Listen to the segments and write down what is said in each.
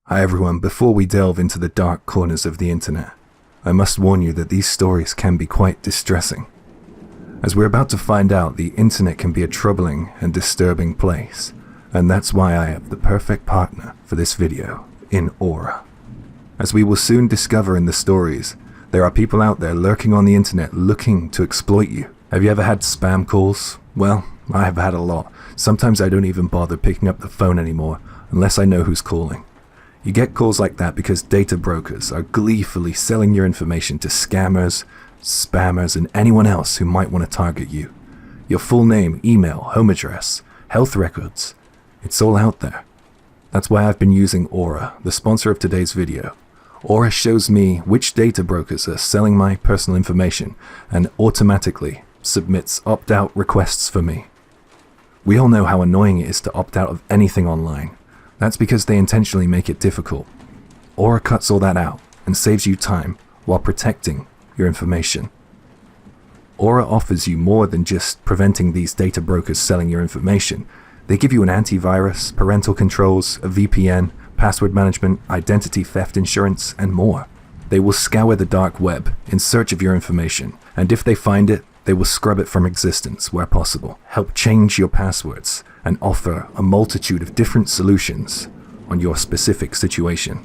Hi everyone, before we delve into the dark corners of the internet, I must warn you that these stories can be quite distressing. As we're about to find out, the internet can be a troubling and disturbing place, and that's why I have the perfect partner for this video in Aura. As we will soon discover in the stories, there are people out there lurking on the internet looking to exploit you. Have you ever had spam calls? Well, I have had a lot. Sometimes I don't even bother picking up the phone anymore unless I know who's calling. You get calls like that because data brokers are gleefully selling your information to scammers, spammers, and anyone else who might want to target you. Your full name, email, home address, health records, it's all out there. That's why I've been using Aura, the sponsor of today's video. Aura shows me which data brokers are selling my personal information and automatically submits opt-out requests for me. We all know how annoying it is to opt out of anything online. That's because they intentionally make it difficult. Aura cuts all that out and saves you time while protecting your information. Aura offers you more than just preventing these data brokers selling your information. They give you an antivirus, parental controls, a VPN, password management, identity theft insurance, and more. They will scour the dark web in search of your information, and if they find it, they will scrub it from existence where possible, help change your passwords, and offer a multitude of different solutions on your specific situation.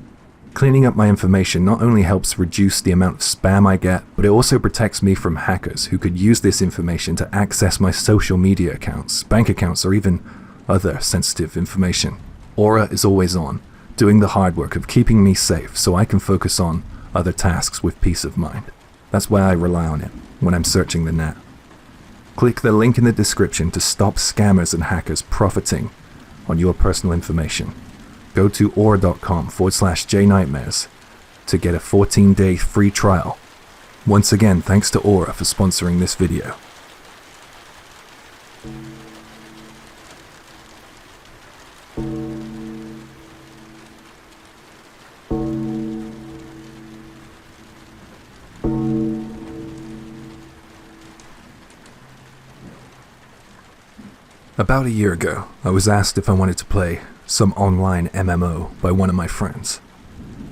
Cleaning up my information not only helps reduce the amount of spam I get, but it also protects me from hackers who could use this information to access my social media accounts, bank accounts, or even other sensitive information. Aura is always on, doing the hard work of keeping me safe so I can focus on other tasks with peace of mind. That's why I rely on it when I'm searching the net. Click the link in the description to stop scammers and hackers profiting on your personal information. Go to aura.com/jnightmares to get a 14-day free trial. Once again, thanks to Aura for sponsoring this video. About a year ago, I was asked if I wanted to play some online MMO by one of my friends.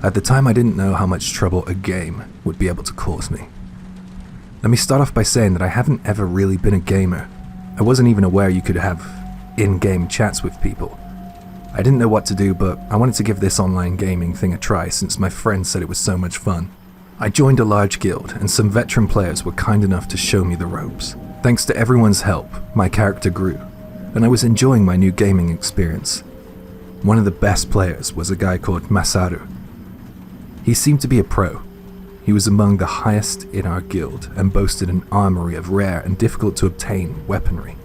At the time, I didn't know how much trouble a game would be able to cause me. Let me start off by saying that I haven't ever really been a gamer. I wasn't even aware you could have in-game chats with people. I didn't know what to do, but I wanted to give this online gaming thing a try since my friend said it was so much fun. I joined a large guild, and some veteran players were kind enough to show me the ropes. Thanks to everyone's help, my character grew, and I was enjoying my new gaming experience. One of the best players was a guy called Masaru. He seemed to be a pro. He was among the highest in our guild and boasted an armory of rare and difficult to obtain weaponry.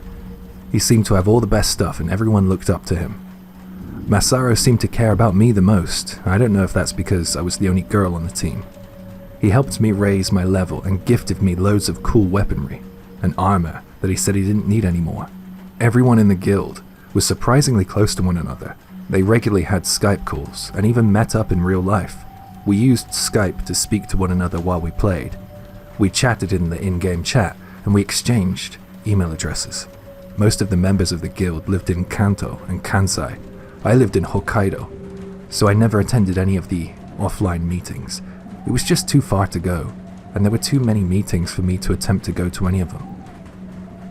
He seemed to have all the best stuff and everyone looked up to him. Masaru seemed to care about me the most. I don't know if that's because I was the only girl on the team. He helped me raise my level and gifted me loads of cool weaponry and armor that he said he didn't need anymore. Everyone in the guild was surprisingly close to one another. They regularly had Skype calls and even met up in real life. We used Skype to speak to one another while we played. We chatted in the in-game chat and we exchanged email addresses. Most of the members of the guild lived in Kanto and Kansai. I lived in Hokkaido, so I never attended any of the offline meetings. It was just too far to go, and there were too many meetings for me to attempt to go to any of them.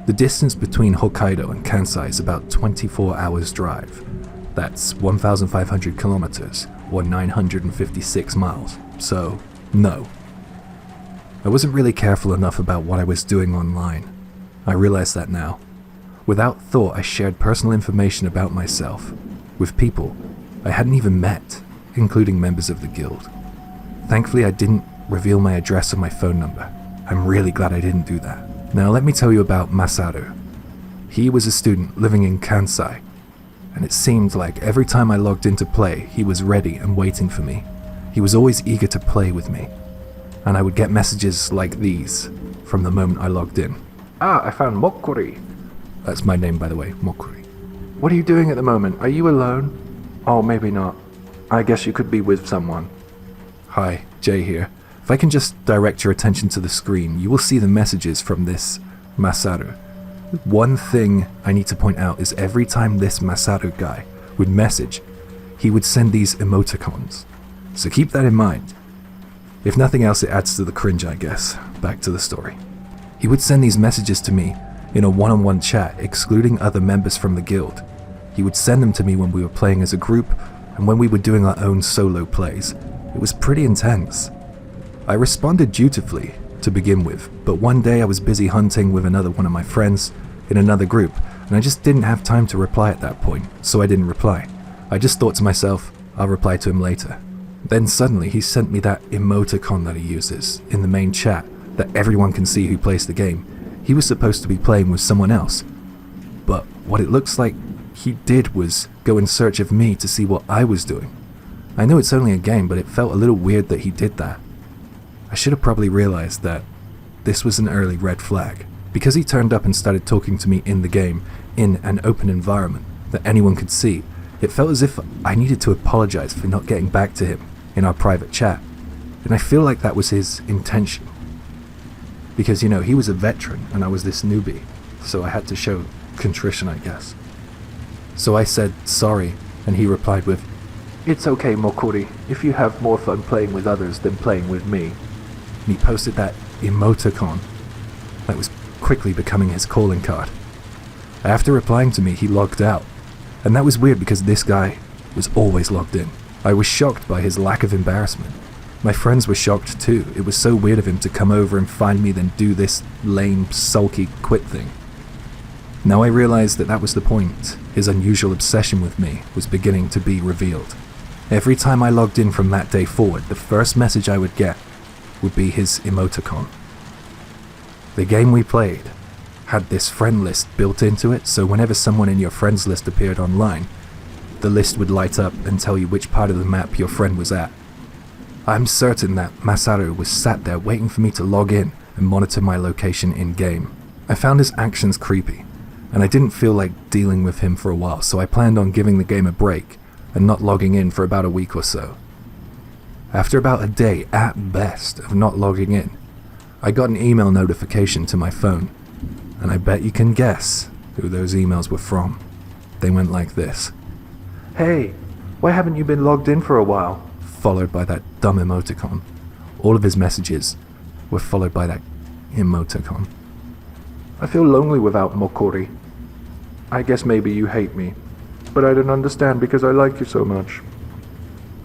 The distance between Hokkaido and Kansai is about 24 hours drive. That's 1,500 kilometers, or 956 miles, so no. I wasn't really careful enough about what I was doing online. I realize that now. Without thought, I shared personal information about myself with people I hadn't even met, including members of the guild. Thankfully, I didn't reveal my address or my phone number. I'm really glad I didn't do that. Now let me tell you about Masaru. He was a student living in Kansai, and it seemed like every time I logged in to play, he was ready and waiting for me. He was always eager to play with me, and I would get messages like these from the moment I logged in. I found Mokuri. That's my name, by the way, Mokuri. What are you doing at the moment? Are you alone? Oh, maybe not. I guess you could be with someone. Hi, Jay here. If I can just direct your attention to the screen, you will see the messages from this Masaru. One thing I need to point out is every time this Masaru guy would message, he would send these emoticons. So keep that in mind. If nothing else, it adds to the cringe, I guess. Back to the story. He would send these messages to me in a one-on-one chat, excluding other members from the guild. He would send them to me when we were playing as a group and when we were doing our own solo plays. It was pretty intense. I responded dutifully to begin with, but one day I was busy hunting with another one of my friends in another group, and I just didn't have time to reply at that point, so I didn't reply. I just thought to myself, I'll reply to him later. Then suddenly he sent me that emoticon that he uses in the main chat that everyone can see who plays the game. He was supposed to be playing with someone else, but what it looks like he did was go in search of me to see what I was doing. I know it's only a game, but it felt a little weird that he did that. I should have probably realized that this was an early red flag. Because he turned up and started talking to me in the game, in an open environment that anyone could see, it felt as if I needed to apologize for not getting back to him in our private chat. And I feel like that was his intention. Because, he was a veteran and I was this newbie, so I had to show contrition, I guess. So I said sorry, and he replied with, "It's okay, Mokuri, if you have more fun playing with others than playing with me." And he posted that emoticon that was quickly becoming his calling card. After replying to me, he logged out. And that was weird because this guy was always logged in. I was shocked by his lack of embarrassment. My friends were shocked too. It was so weird of him to come over and find me, then do this lame, sulky quit thing. Now I realized that was the point. His unusual obsession with me was beginning to be revealed. Every time I logged in from that day forward, the first message I would get would be his emoticon. The game we played had this friend list built into it, so whenever someone in your friends list appeared online, the list would light up and tell you which part of the map your friend was at. I'm certain that Masaru was sat there waiting for me to log in and monitor my location in-game. I found his actions creepy, and I didn't feel like dealing with him for a while, so I planned on giving the game a break and not logging in for about a week or so. After about a day, at best, of not logging in, I got an email notification to my phone, and I bet you can guess who those emails were from. They went like this. "Hey, why haven't you been logged in for a while?" Followed by that dumb emoticon. All of his messages were followed by that emoticon. "I feel lonely without Mokori. I guess maybe you hate me, but I don't understand because I like you so much."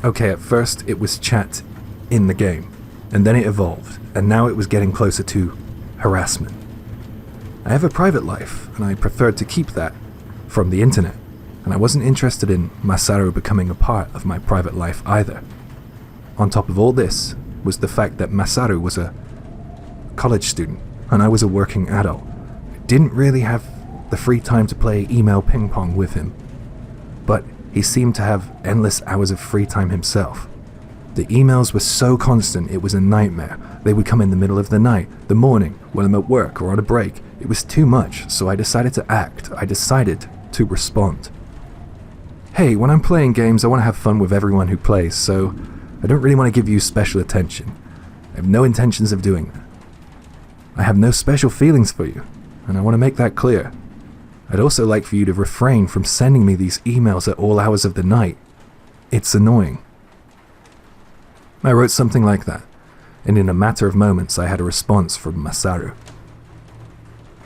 Okay, at first it was chat in the game, and then it evolved, and now it was getting closer to harassment. I have a private life, and I preferred to keep that from the internet, and I wasn't interested in Masaru becoming a part of my private life either. On top of all this was the fact that Masaru was a college student, and I was a working adult. I didn't really have the free time to play email ping pong with him, but he seemed to have endless hours of free time himself. The emails were so constant, it was a nightmare. They would come in the middle of the night, the morning, when I'm at work or on a break. It was too much, so I decided to act. I decided to respond. Hey, when I'm playing games, I want to have fun with everyone who plays, so I don't really want to give you special attention. I have no intentions of doing that. I have no special feelings for you, and I want to make that clear. I'd also like for you to refrain from sending me these emails at all hours of the night. It's annoying. I wrote something like that, and in a matter of moments I had a response from Masaru.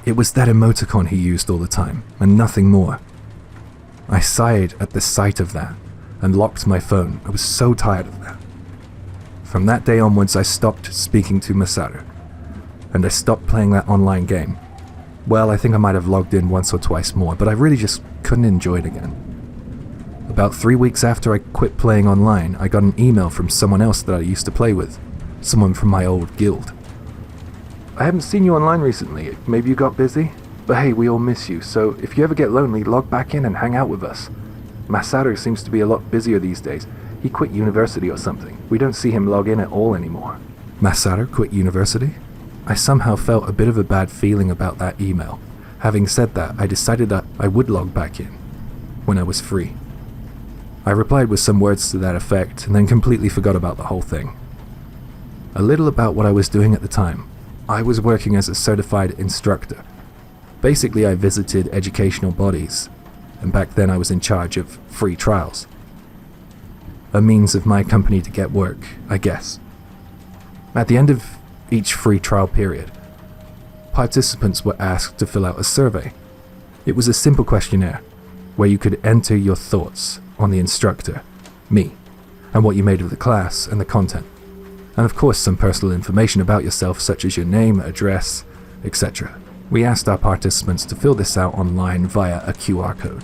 It was that emoticon he used all the time, and nothing more. I sighed at the sight of that, and locked my phone. I was so tired of that. From that day onwards I stopped speaking to Masaru, and I stopped playing that online game. Well, I think I might have logged in once or twice more, but I really just couldn't enjoy it again. About 3 weeks after I quit playing online, I got an email from someone else that I used to play with, someone from my old guild. "I haven't seen you online recently, maybe you got busy? But hey, we all miss you, so if you ever get lonely, log back in and hang out with us. Masaru seems to be a lot busier these days. He quit university or something. We don't see him log in at all anymore." Masaru quit university? I somehow felt a bit of a bad feeling about that email. Having said that, I decided that I would log back in when I was free. I replied with some words to that effect, and then completely forgot about the whole thing. A little about what I was doing at the time. I was working as a certified instructor. Basically, I visited educational bodies, and back then I was in charge of free trials. a means of my company to get work, I guess. At the end of each free trial period, participants were asked to fill out a survey. It was a simple questionnaire where you could enter your thoughts on the instructor, me, and what you made of the class and the content. And of course some personal information about yourself such as your name, address, etc. We asked our participants to fill this out online via a QR code.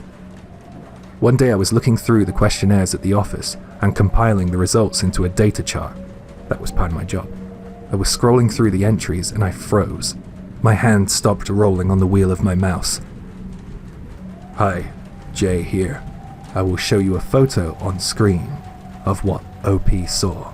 One day I was looking through the questionnaires at the office and compiling the results into a data chart. That was part of my job. I was scrolling through the entries and I froze. My hand stopped rolling on the wheel of my mouse. Hi, Jay here. I will show you a photo on screen of what OP saw.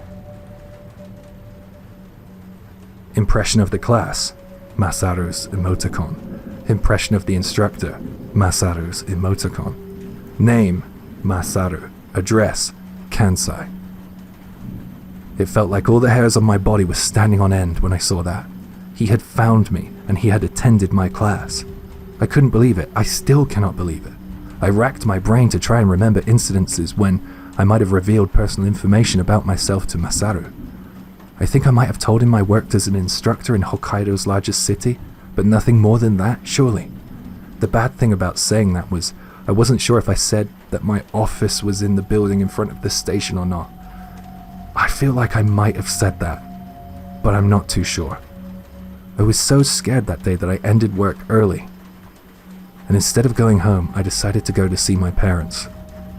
Impression of the class, Masaru's emoticon. Impression of the instructor, Masaru's emoticon. Name, Masaru. Address, Kansai. It felt like all the hairs on my body were standing on end when I saw that. He had found me, and he had attended my class. I couldn't believe it. I still cannot believe it. I racked my brain to try and remember incidences when I might have revealed personal information about myself to Masaru. I think I might have told him I worked as an instructor in Hokkaido's largest city, but nothing more than that, surely. The bad thing about saying that was I wasn't sure if I said that my office was in the building in front of the station or not. I feel like I might have said that, but I'm not too sure. I was so scared that day that I ended work early. And instead of going home, I decided to go to see my parents.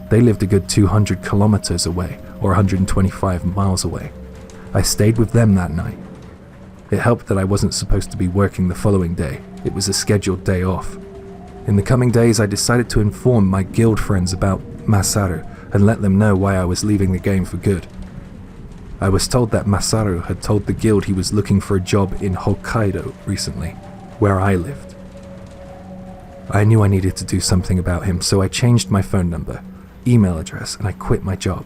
They lived a good 200 kilometers away, or 125 miles away. I stayed with them that night. It helped that I wasn't supposed to be working the following day. It was a scheduled day off. In the coming days, I decided to inform my guild friends about Masaru and let them know why I was leaving the game for good. I was told that Masaru had told the guild he was looking for a job in Hokkaido recently, where I lived. I knew I needed to do something about him, so I changed my phone number, email address, and I quit my job.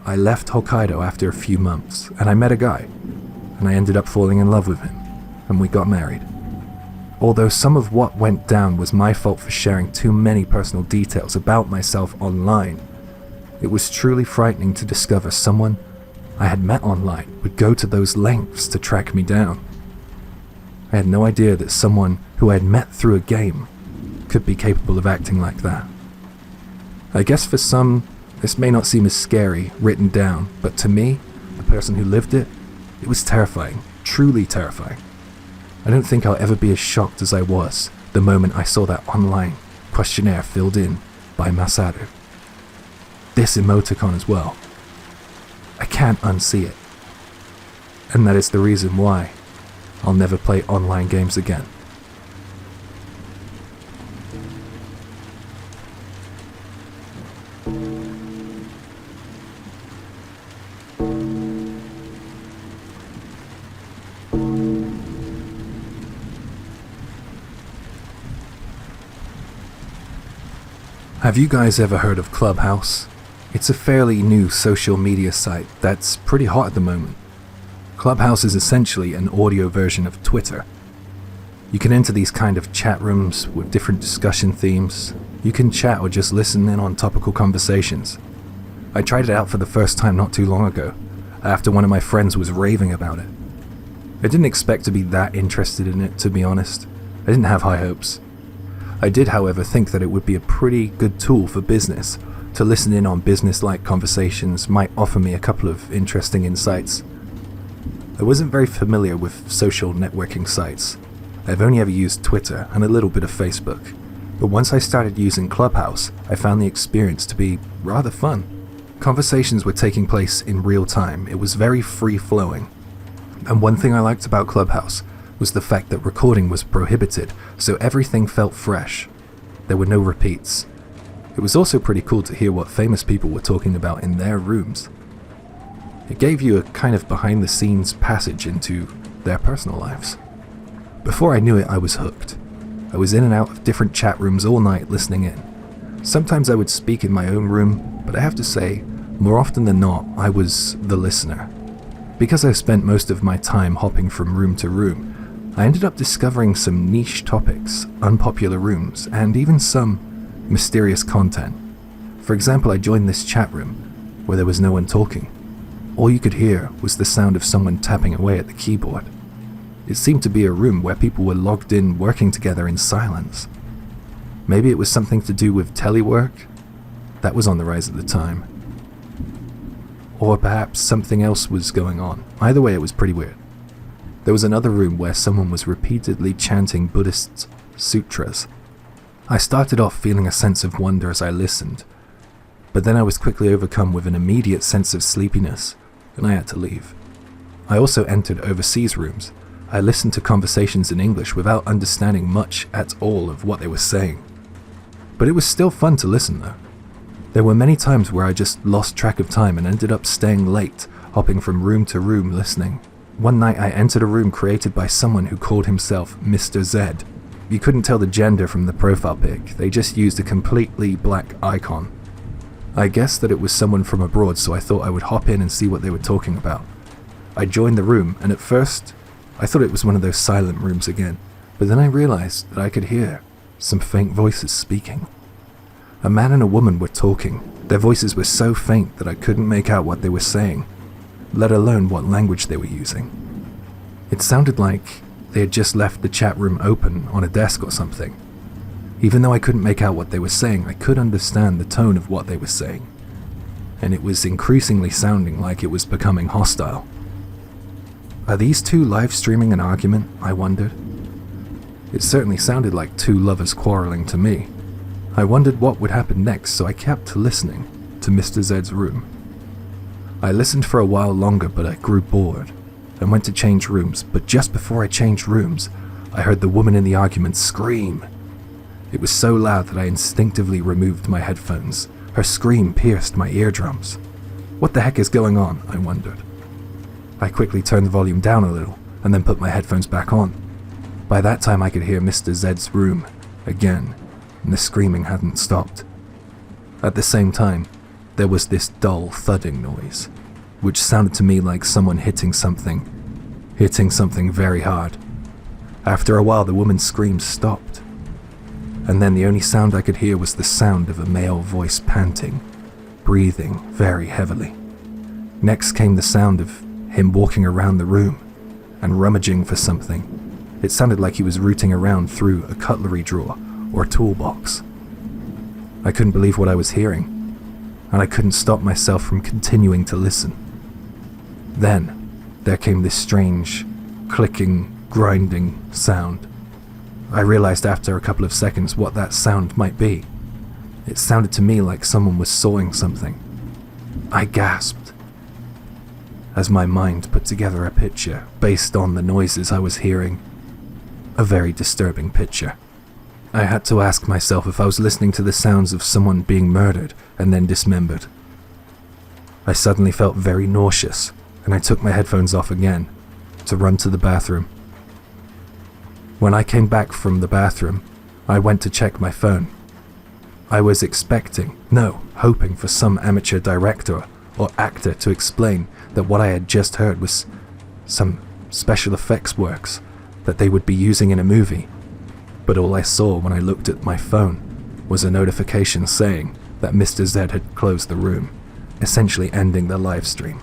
I left Hokkaido after a few months, and I met a guy, and I ended up falling in love with him, and we got married. Although some of what went down was my fault for sharing too many personal details about myself online, it was truly frightening to discover someone I had met online would go to those lengths to track me down. I had no idea that someone who I had met through a game could be capable of acting like that. I guess for some, this may not seem as scary written down, but to me, the person who lived it, it was terrifying, truly terrifying. I don't think I'll ever be as shocked as I was the moment I saw that online questionnaire filled in by Masaru. This emoticon as well. I can't unsee it. And that is the reason why I'll never play online games again. Have you guys ever heard of Clubhouse? It's a fairly new social media site that's pretty hot at the moment. Clubhouse is essentially an audio version of Twitter. You can enter these kind of chat rooms with different discussion themes. You can chat or just listen in on topical conversations. I tried it out for the first time not too long ago, after one of my friends was raving about it. I didn't expect to be that interested in it, to be honest. I didn't have high hopes. I did, however, think that it would be a pretty good tool for business. To listen in on business-like conversations might offer me a couple of interesting insights. I wasn't very familiar with social networking sites. I've only ever used Twitter and a little bit of Facebook. But once I started using Clubhouse, I found the experience to be rather fun. Conversations were taking place in real time. It was very free-flowing. And one thing I liked about Clubhouse was the fact that recording was prohibited, so everything felt fresh. There were no repeats. It was also pretty cool to hear what famous people were talking about in their rooms. It gave you a kind of behind-the-scenes passage into their personal lives. Before I knew it, I was hooked. I was in and out of different chat rooms all night listening in. Sometimes I would speak in my own room, but I have to say, more often than not, I was the listener. Because I spent most of my time hopping from room to room, I ended up discovering some niche topics, unpopular rooms, and even some mysterious content. For example, I joined this chat room, where there was no one talking. All you could hear was the sound of someone tapping away at the keyboard. It seemed to be a room where people were logged in working together in silence. Maybe it was something to do with telework? That was on the rise at the time. Or perhaps something else was going on. Either way, it was pretty weird. There was another room where someone was repeatedly chanting Buddhist sutras. I started off feeling a sense of wonder as I listened, but then I was quickly overcome with an immediate sense of sleepiness, and I had to leave. I also entered overseas rooms. I listened to conversations in English without understanding much at all of what they were saying. But it was still fun to listen though. There were many times where I just lost track of time and ended up staying late, hopping from room to room listening. One night I entered a room created by someone who called himself Mr. Z. You couldn't tell the gender from the profile pic, they just used a completely black icon. I guessed that it was someone from abroad, so I thought I would hop in and see what they were talking about. I joined the room, and at first, I thought it was one of those silent rooms again, but then I realized that I could hear some faint voices speaking. A man and a woman were talking. Their voices were so faint that I couldn't make out what they were saying, let alone what language they were using. It sounded like they had just left the chat room open on a desk or something. Even though I couldn't make out what they were saying, I could understand the tone of what they were saying, and it was increasingly sounding like it was becoming hostile. Are these two live streaming an argument? I wondered. It certainly sounded like two lovers quarreling to me. I wondered what would happen next, so I kept listening to Mr. Z's room. I listened for a while longer, but I grew bored and went to change rooms, but just before I changed rooms, I heard the woman in the argument scream. It was so loud that I instinctively removed my headphones. Her scream pierced my eardrums. What the heck is going on? I wondered. I quickly turned the volume down a little and then put my headphones back on. By that time I could hear Mr. Z's room again, and the screaming hadn't stopped. At the same time, there was this dull thudding noise, which sounded to me like someone hitting something very hard. After a while, the woman's screams stopped, and then the only sound I could hear was the sound of a male voice panting, breathing very heavily. Next came the sound of him walking around the room and rummaging for something. It sounded like he was rooting around through a cutlery drawer or a toolbox. I couldn't believe what I was hearing, and I couldn't stop myself from continuing to listen. Then, there came this strange, clicking, grinding sound. I realized after a couple of seconds what that sound might be. It sounded to me like someone was sawing something. I gasped as my mind put together a picture based on the noises I was hearing. A very disturbing picture. I had to ask myself if I was listening to the sounds of someone being murdered and then dismembered. I suddenly felt very nauseous, and I took my headphones off again to run to the bathroom. When I came back from the bathroom, I went to check my phone. I was hoping for some amateur director or actor to explain that what I had just heard was some special effects works that they would be using in a movie. But all I saw when I looked at my phone was a notification saying that Mr. Z had closed the room, essentially ending the live stream.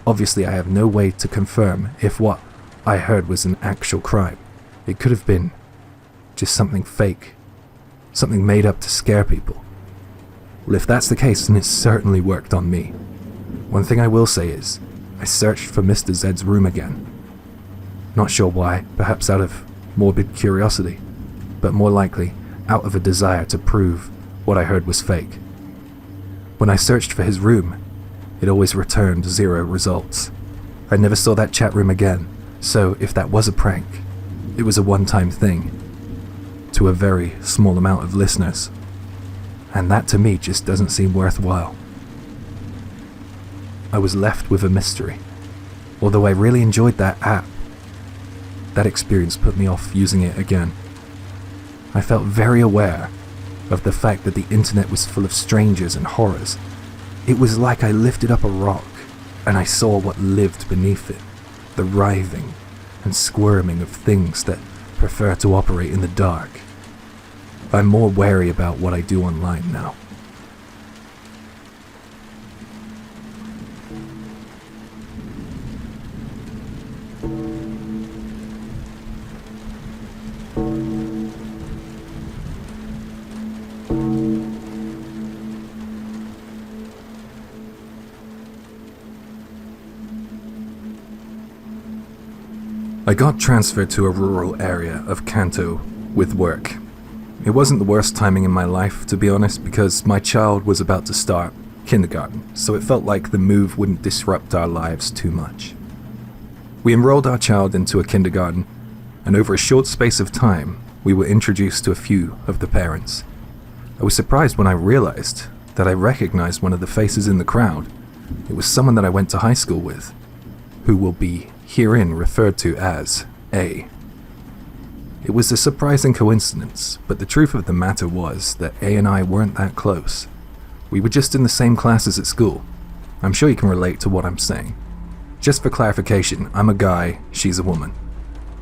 Obviously, I have no way to confirm if what I heard was an actual crime. It could have been just something fake, something made up to scare people. Well, if that's the case, then it certainly worked on me. One thing I will say is, I searched for Mr. Z's room again. Not sure why, perhaps out of morbid curiosity, but more likely out of a desire to prove what I heard was fake. When I searched for his room, it always returned 0 results. I never saw that chat room again, so if that was a prank, it was a one-time thing to a very small amount of listeners, and that to me just doesn't seem worthwhile. I was left with a mystery. Although I really enjoyed that app, that experience put me off using it again. I felt very aware of the fact that the internet was full of strangers and horrors. It was like I lifted up a rock and I saw what lived beneath it, the writhing and squirming of things that prefer to operate in the dark. I'm more wary about what I do online now. I got transferred to a rural area of Kanto with work. It wasn't the worst timing in my life, to be honest, because my child was about to start kindergarten, so it felt like the move wouldn't disrupt our lives too much. We enrolled our child into a kindergarten, and over a short space of time, we were introduced to a few of the parents. I was surprised when I realized that I recognized one of the faces in the crowd. It was someone that I went to high school with, who will be herein referred to as A. It was a surprising coincidence, but the truth of the matter was that A and I weren't that close. We were just in the same classes at school. I'm sure you can relate to what I'm saying. Just for clarification, I'm a guy, she's a woman.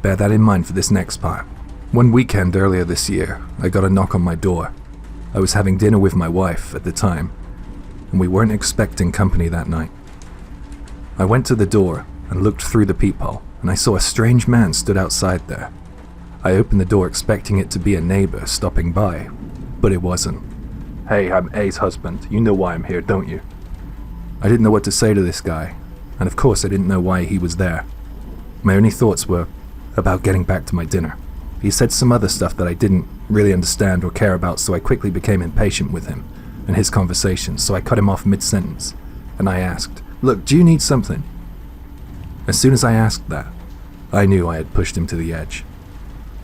Bear that in mind for this next part. One weekend earlier this year, I got a knock on my door. I was having dinner with my wife at the time, and we weren't expecting company that night. I went to the door and looked through the peephole, and I saw a strange man stood outside there. I opened the door expecting it to be a neighbor stopping by, but it wasn't. "Hey, I'm A's husband. You know why I'm here, don't you?" I didn't know what to say to this guy, and of course I didn't know why he was there. My only thoughts were about getting back to my dinner. He said some other stuff that I didn't really understand or care about, so I quickly became impatient with him and his conversation, so I cut him off mid-sentence, and I asked, "Look, do you need something?" As soon as I asked that, I knew I had pushed him to the edge.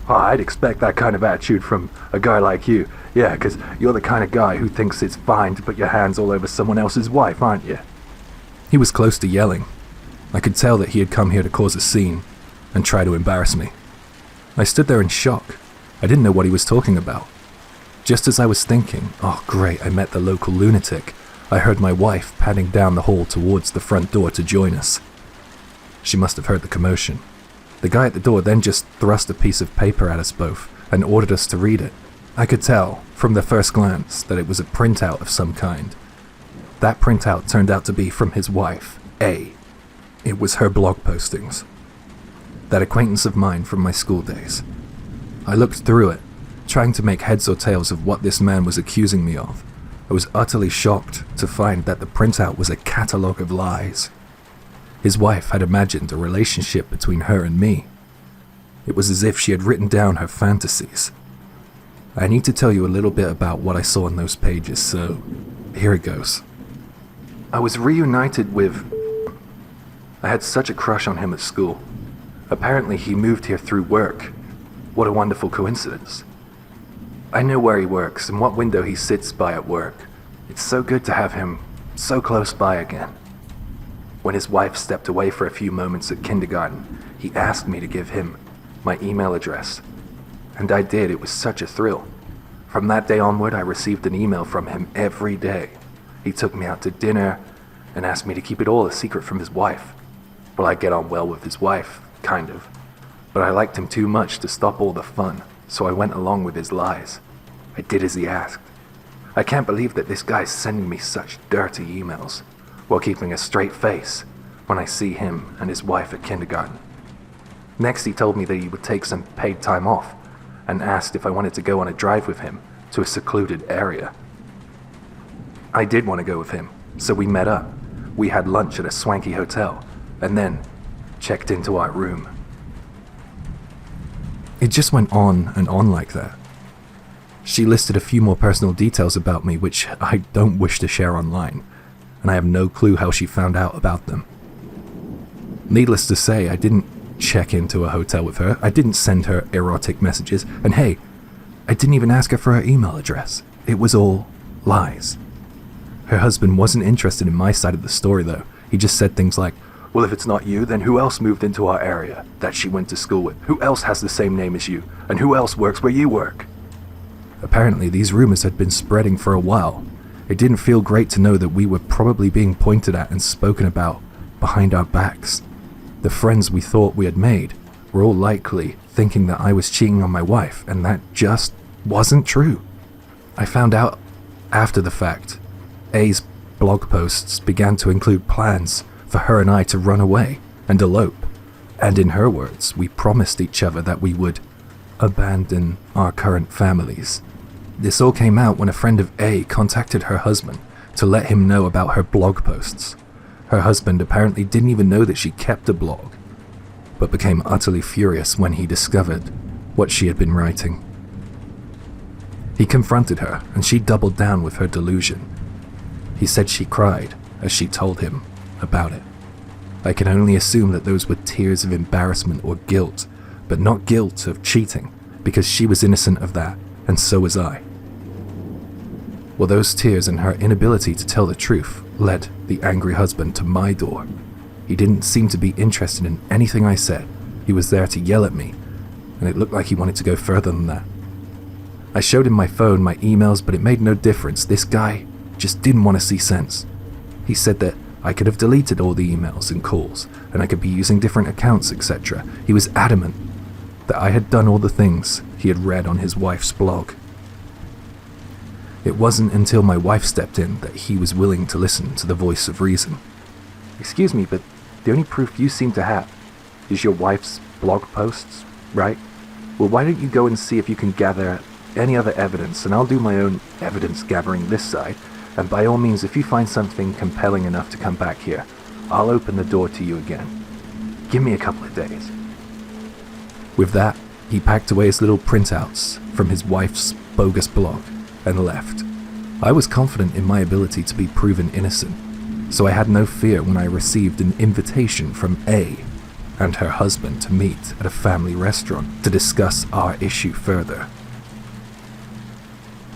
"Oh, I'd expect that kind of attitude from a guy like you. Yeah, 'cause you're the kind of guy who thinks it's fine to put your hands all over someone else's wife, aren't you?" He was close to yelling. I could tell that he had come here to cause a scene and try to embarrass me. I stood there in shock. I didn't know what he was talking about. Just as I was thinking, "Oh great, I met the local lunatic," I heard my wife padding down the hall towards the front door to join us. She must have heard the commotion. The guy at the door then just thrust a piece of paper at us both and ordered us to read it. I could tell, from the first glance, that it was a printout of some kind. That printout turned out to be from his wife, A. It was her blog postings. That acquaintance of mine from my school days. I looked through it, trying to make heads or tails of what this man was accusing me of. I was utterly shocked to find that the printout was a catalogue of lies. His wife had imagined a relationship between her and me. It was as if she had written down her fantasies. I need to tell you a little bit about what I saw in those pages, so here it goes. I was reunited with... I had such a crush on him at school. Apparently he moved here through work. What a wonderful coincidence. I know where he works and what window he sits by at work. It's so good to have him so close by again. When his wife stepped away for a few moments at kindergarten, he asked me to give him my email address. And I did. It was such a thrill. From that day onward, I received an email from him every day. He took me out to dinner and asked me to keep it all a secret from his wife. Well, I get on well with his wife, kind of. But I liked him too much to stop all the fun, so I went along with his lies. I did as he asked. I can't believe that this guy's sending me such dirty emails, while keeping a straight face when I see him and his wife at kindergarten. Next, he told me that he would take some paid time off and asked if I wanted to go on a drive with him to a secluded area. I did want to go with him, so we met up. We had lunch at a swanky hotel and then checked into our room. It just went on and on like that. She listed a few more personal details about me which I don't wish to share online, and I have no clue how she found out about them. Needless to say, I didn't check into a hotel with her, I didn't send her erotic messages, and hey, I didn't even ask her for her email address. It was all lies. Her husband wasn't interested in my side of the story though. He just said things like, "Well, if it's not you, then who else moved into our area that she went to school with? Who else has the same name as you? And who else works where you work?" Apparently, these rumors had been spreading for a while. It didn't feel great to know that we were probably being pointed at and spoken about behind our backs. The friends we thought we had made were all likely thinking that I was cheating on my wife, and that just wasn't true. I found out after the fact. A's blog posts began to include plans for her and I to run away and elope. And in her words, we promised each other that we would abandon our current families. This all came out when a friend of A contacted her husband to let him know about her blog posts. Her husband apparently didn't even know that she kept a blog, but became utterly furious when he discovered what she had been writing. He confronted her, and she doubled down with her delusion. He said she cried as she told him about it. I can only assume that those were tears of embarrassment or guilt, but not guilt of cheating, because she was innocent of that, and so was I. Well, those tears and her inability to tell the truth led the angry husband to my door. He didn't seem to be interested in anything I said. He was there to yell at me, and it looked like he wanted to go further than that. I showed him my phone, my emails, but it made no difference. This guy just didn't want to see sense. He said that I could have deleted all the emails and calls, and I could be using different accounts, etc. He was adamant that I had done all the things he had read on his wife's blog. It wasn't until my wife stepped in that he was willing to listen to the voice of reason. Excuse me, but the only proof you seem to have is your wife's blog posts, right? Well, why don't you go and see if you can gather any other evidence, and I'll do my own evidence gathering this side, and by all means, if you find something compelling enough to come back here, I'll open the door to you again. Give me a couple of days. With that, he packed away his little printouts from his wife's bogus blog and left. I was confident in my ability to be proven innocent, so I had no fear when I received an invitation from A and her husband to meet at a family restaurant to discuss our issue further.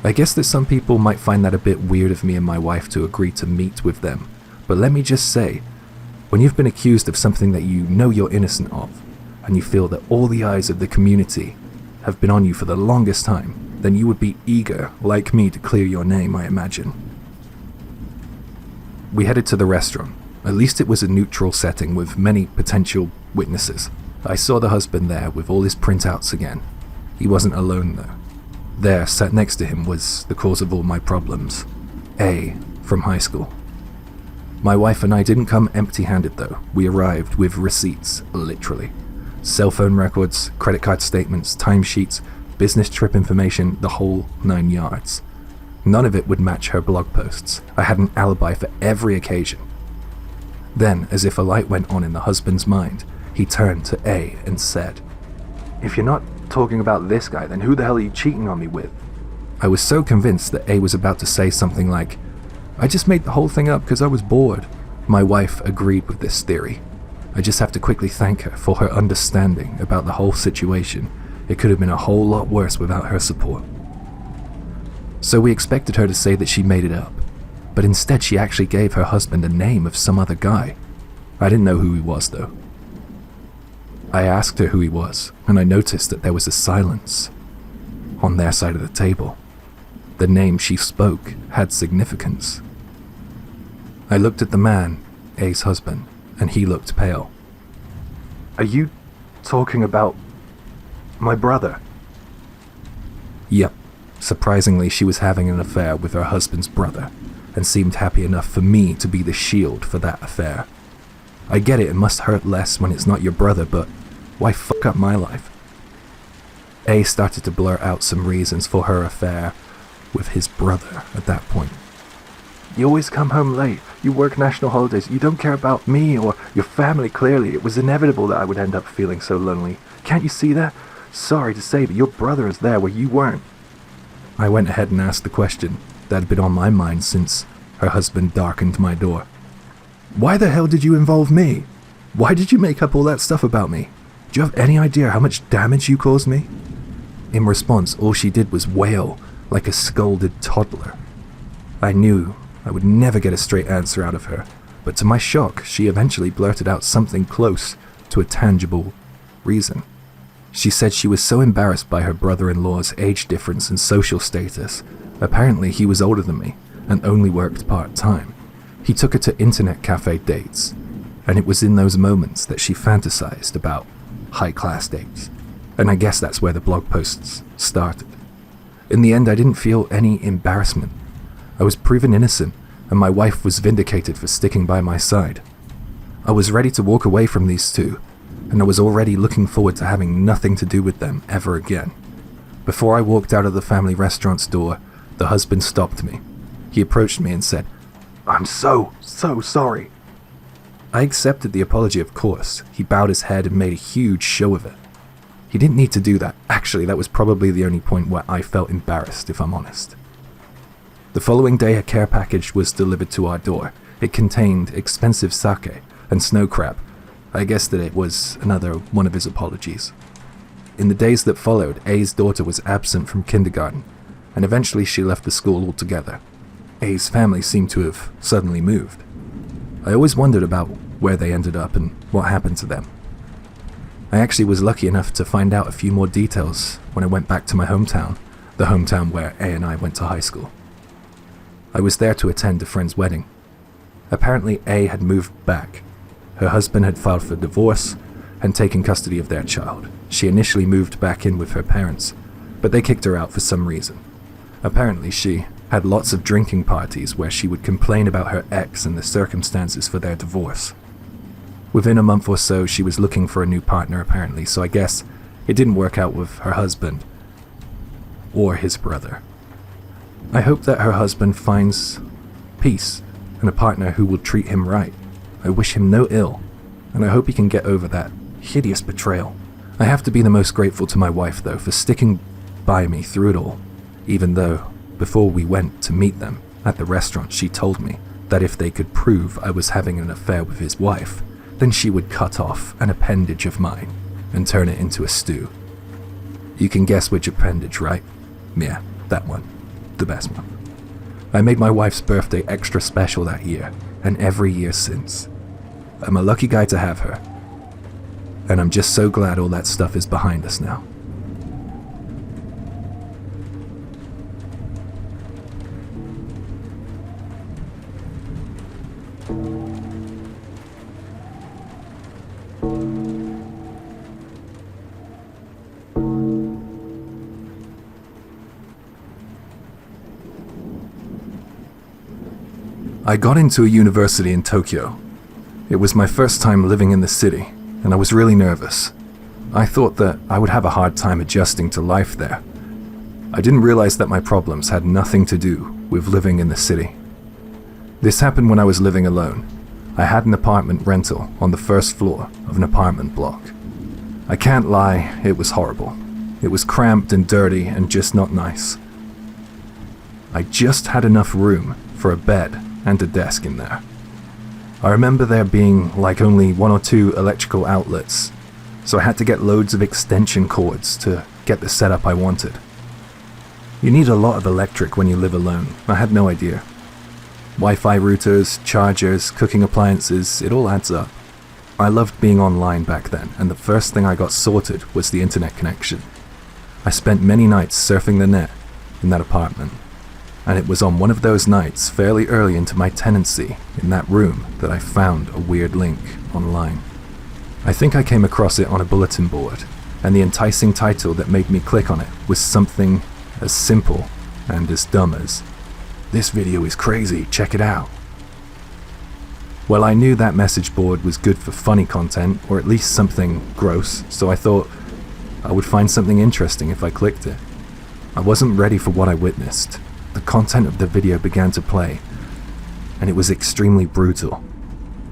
I guess that some people might find that a bit weird of me and my wife to agree to meet with them, but let me just say, when you've been accused of something that you know you're innocent of, and you feel that all the eyes of the community have been on you for the longest time, then you would be eager, like me, to clear your name, I imagine. We headed to the restaurant. At least it was a neutral setting with many potential witnesses. I saw the husband there with all his printouts again. He wasn't alone though. There, sat next to him, was the cause of all my problems. A, from high school. My wife and I didn't come empty-handed though. We arrived with receipts, literally. Cell phone records, credit card statements, timesheets, business trip information, the whole 9 yards. None of it would match her blog posts. I had an alibi for every occasion. Then, as if a light went on in the husband's mind, he turned to A and said, "If you're not talking about this guy, then who the hell are you cheating on me with?" I was so convinced that A was about to say something like, "I just made the whole thing up because I was bored." My wife agreed with this theory. I just have to quickly thank her for her understanding about the whole situation. It could have been a whole lot worse without her support. So we expected her to say that she made it up, but instead she actually gave her husband the name of some other guy. I didn't know who he was though. I asked her who he was, and I noticed that there was a silence on their side of the table. The name she spoke had significance. I looked at the man, A's husband, and he looked pale. "Are you talking about my brother?" Yep. Surprisingly, she was having an affair with her husband's brother, and seemed happy enough for me to be the shield for that affair. I get it must hurt less when it's not your brother, but why fuck up my life? A started to blurt out some reasons for her affair with his brother at that point. "You always come home late, you work national holidays, you don't care about me or your family clearly. It was inevitable that I would end up feeling so lonely. Can't you see that? Sorry to say, but your brother is there where you weren't." I went ahead and asked the question that had been on my mind since her husband darkened my door. "Why the hell did you involve me? Why did you make up all that stuff about me? Do you have any idea how much damage you caused me?" In response, all she did was wail like a scolded toddler. I knew I would never get a straight answer out of her, but to my shock, she eventually blurted out something close to a tangible reason. She said she was so embarrassed by her brother-in-law's age difference and social status. Apparently he was older than me and only worked part-time. He took her to internet cafe dates, and it was in those moments that she fantasized about high-class dates. And I guess that's where the blog posts started. In the end, I didn't feel any embarrassment. I was proven innocent, and my wife was vindicated for sticking by my side. I was ready to walk away from these two, and I was already looking forward to having nothing to do with them ever again. Before I walked out of the family restaurant's door, the husband stopped me. He approached me and said, "I'm so sorry." I accepted the apology, of course. He bowed his head and made a huge show of it. He didn't need to do that. Actually, that was probably the only point where I felt embarrassed, if I'm honest. The following day, a care package was delivered to our door. It contained expensive sake and snow crab. I guessed that it was another one of his apologies. In the days that followed, A's daughter was absent from kindergarten, and eventually she left the school altogether. A's family seemed to have suddenly moved. I always wondered about where they ended up and what happened to them. I actually was lucky enough to find out a few more details when I went back to my hometown, the hometown where A and I went to high school. I was there to attend a friend's wedding. Apparently A had moved back. Her husband had filed for divorce and taken custody of their child. She initially moved back in with her parents, but they kicked her out for some reason. Apparently she had lots of drinking parties where she would complain about her ex and the circumstances for their divorce. Within a month or so, she was looking for a new partner apparently, so I guess it didn't work out with her husband or his brother. I hope that her husband finds peace and a partner who will treat him right. I wish him no ill, and I hope he can get over that hideous betrayal. I have to be the most grateful to my wife, though, for sticking by me through it all, even though, before we went to meet them at the restaurant, she told me that if they could prove I was having an affair with his wife, then she would cut off an appendage of mine and turn it into a stew. You can guess which appendage, right? Yeah, that one. The best one. I made my wife's birthday extra special that year, and every year since. I'm a lucky guy to have her, and I'm just so glad all that stuff is behind us now. I got into a university in Tokyo. It was my first time living in the city, and I was really nervous. I thought that I would have a hard time adjusting to life there. I didn't realize that my problems had nothing to do with living in the city. This happened when I was living alone. I had an apartment rental on the first floor of an apartment block. I can't lie, it was horrible. It was cramped and dirty and just not nice. I just had enough room for a bed and a desk in there. I remember there being like only 1 or 2 electrical outlets, so I had to get loads of extension cords to get the setup I wanted. You need a lot of electric when you live alone. I had no idea. Wi-Fi routers, chargers, cooking appliances, it all adds up. I loved being online back then, and the first thing I got sorted was the internet connection. I spent many nights surfing the net in that apartment. And it was on one of those nights, fairly early into my tenancy in that room, that I found a weird link online. I think I came across it on a bulletin board, and the enticing title that made me click on it was something as simple and as dumb as, "This video is crazy, check it out." Well, I knew that message board was good for funny content, or at least something gross, so I thought I would find something interesting if I clicked it. I wasn't ready for what I witnessed. The content of the video began to play, and it was extremely brutal.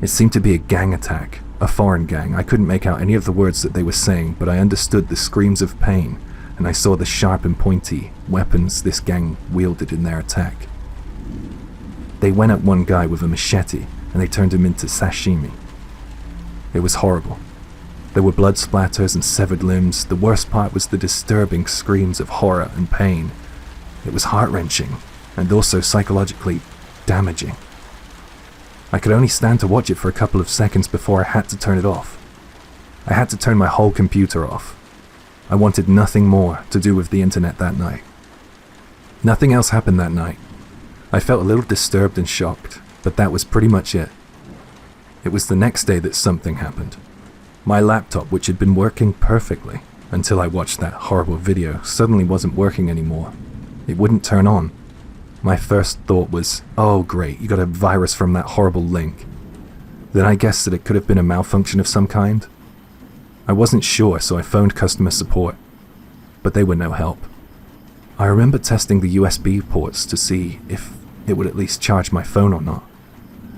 It seemed to be a gang attack, a foreign gang. I couldn't make out any of the words that they were saying, but I understood the screams of pain, and I saw the sharp and pointy weapons this gang wielded in their attack. They went at one guy with a machete, and they turned him into sashimi. It was horrible. There were blood splatters and severed limbs. The worst part was the disturbing screams of horror and pain. It was heart-wrenching, and also psychologically damaging. I could only stand to watch it for a couple of seconds before I had to turn it off. I had to turn my whole computer off. I wanted nothing more to do with the internet that night. Nothing else happened that night. I felt a little disturbed and shocked, but that was pretty much it. It was the next day that something happened. My laptop, which had been working perfectly until I watched that horrible video, suddenly wasn't working anymore. It wouldn't turn on. My first thought was, oh great, you got a virus from that horrible link. Then I guessed that it could have been a malfunction of some kind. I wasn't sure, so I phoned customer support, but they were no help. I remember testing the USB ports to see if it would at least charge my phone or not,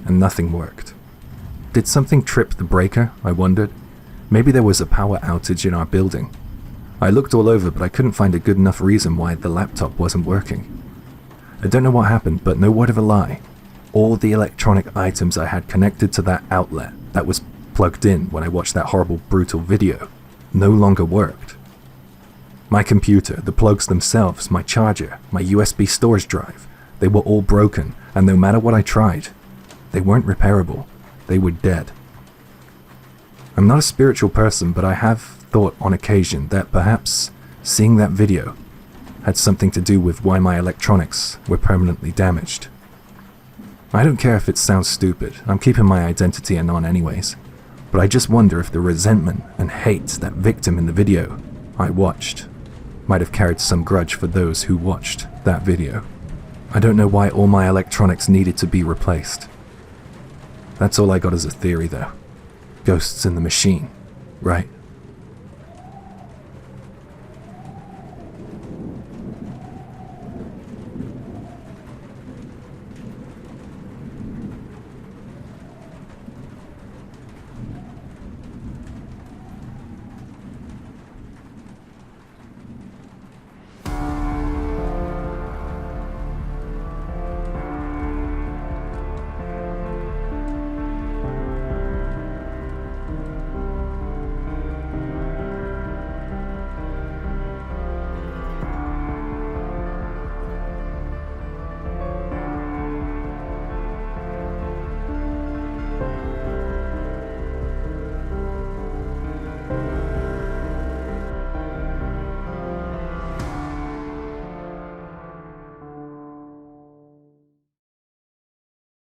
and nothing worked. Did something trip the breaker, I wondered? Maybe there was a power outage in our building. I looked all over, but I couldn't find a good enough reason why the laptop wasn't working. I don't know what happened, but no word of a lie. All the electronic items I had connected to that outlet that was plugged in when I watched that horrible, brutal video no longer worked. My computer, the plugs themselves, my charger, my USB storage drive, they were all broken, and no matter what I tried, they weren't repairable. They were dead. I'm not a spiritual person, but I have thought on occasion that perhaps seeing that video had something to do with why my electronics were permanently damaged. I don't care if it sounds stupid, I'm keeping my identity anon anyways, but I just wonder if the resentment and hate that victim in the video I watched might have carried some grudge for those who watched that video. I don't know why all my electronics needed to be replaced. That's all I got as a theory though. Ghosts in the machine, right?